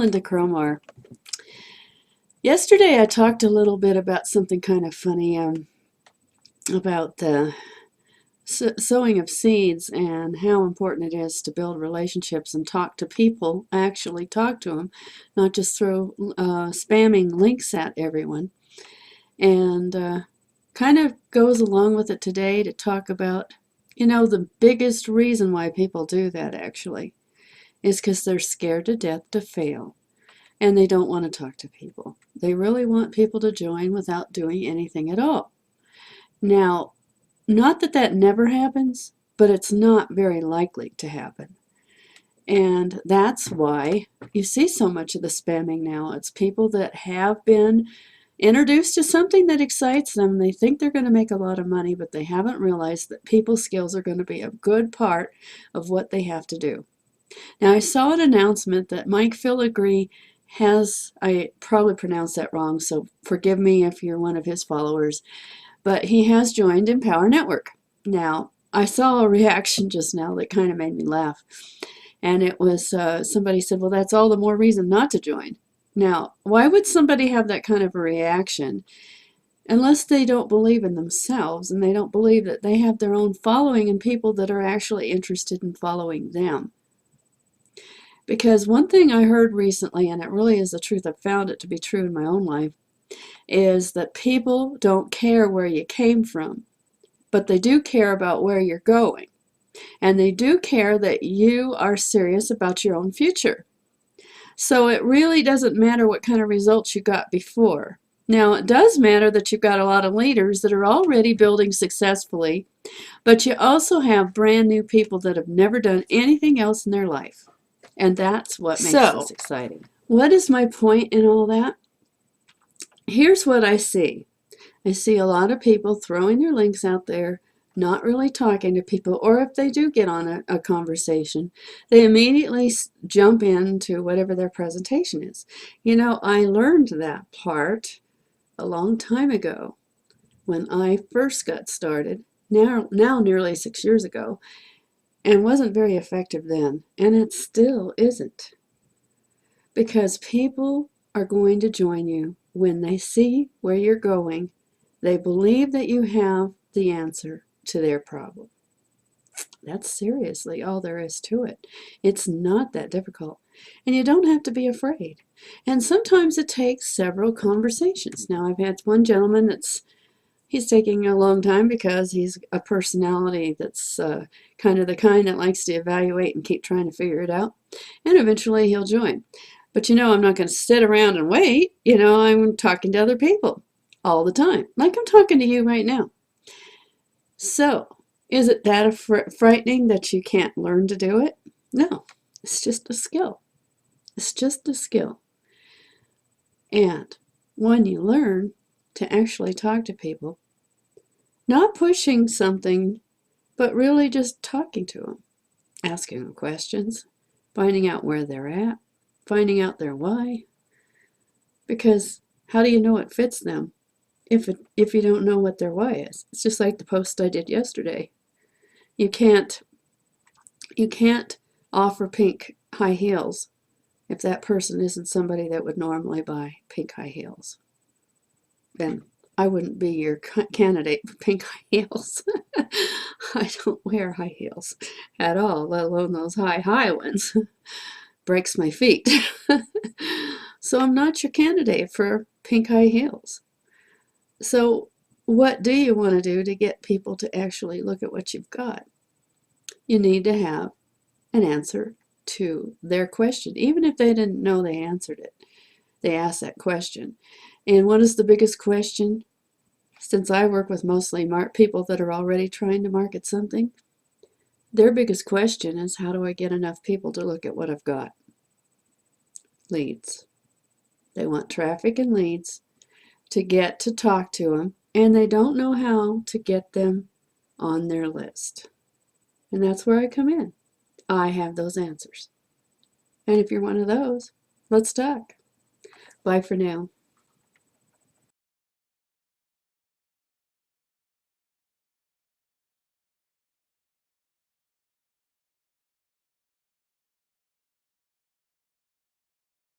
Lynda Cromar. Yesterday I talked a little bit about something kind of funny about the sowing of seeds and how important it is to build relationships and talk to people, actually talk to them, not just throw spamming links at everyone. And kind of goes along with it today to talk about, the biggest reason why people do that actually is because they're scared to death to fail. And they don't want to talk to people. They really want people to join without doing anything at all. Now, not that that never happens, but it's not very likely to happen. And that's why you see so much of the spamming now. It's people that have been introduced to something that excites them. They think they're going to make a lot of money, but they haven't realized that people skills are going to be a good part of what they have to do. Now, I saw an announcement that Mike Filigree has, I probably pronounced that wrong, so forgive me if you're one of his followers, but he has joined Empower Network. Now, I saw a reaction just now that kind of made me laugh, and it was somebody said, well, that's all the more reason not to join. Now, why would somebody have that kind of a reaction unless they don't believe in themselves and they don't believe that they have their own following and people that are actually interested in following them? Because one thing I heard recently, and it really is the truth, I've found it to be true in my own life, is that people don't care where you came from, but they do care about where you're going. And they do care that you are serious about your own future. So it really doesn't matter what kind of results you got before. Now, it does matter that you've got a lot of leaders that are already building successfully, but you also have brand new people that have never done anything else in their life. And that's what makes this exciting. What is my point in all that? Here's what I see. I see a lot of people throwing their links out there, not really talking to people, or if they do get on a conversation, they immediately jump into whatever their presentation is. I learned that part a long time ago when I first got started, now nearly 6 years ago, and wasn't very effective then, and it still isn't. Because people are going to join you when they see where you're going. They believe that you have the answer to their problem. That's seriously all there is to it. It's not that difficult. And you don't have to be afraid. And sometimes it takes several conversations. Now, I've had one gentleman he's taking a long time because he's a personality that's kind of the kind that likes to evaluate and keep trying to figure it out. And eventually he'll join. But I'm not going to sit around and wait. I'm talking to other people all the time, like I'm talking to you right now. So, is it that frightening that you can't learn to do it? No, it's just a skill. It's just a skill. And when you learn to actually talk to people, not pushing something, but really just talking to them, asking them questions, finding out where they're at, finding out their why. Because how do you know it fits them if you don't know what their why is? It's just like the post I did yesterday. You can't offer pink high heels if that person isn't somebody that would normally buy pink high heels. Then I wouldn't be your candidate for pink high heels. I don't wear high heels at all, let alone those high ones. Breaks my feet. So I'm not your candidate for pink high heels. So what do you want to do to get people to actually look at what you've got? You need to have an answer to their question, even if they didn't know they answered it. They asked that question. And what is the biggest question? Since I work with mostly people that are already trying to market something, their biggest question is, how do I get enough people to look at what I've got? Leads. They want traffic and leads to get to talk to them, and they don't know how to get them on their list. And that's where I come in. I have those answers. And if you're one of those, let's talk. Bye for now.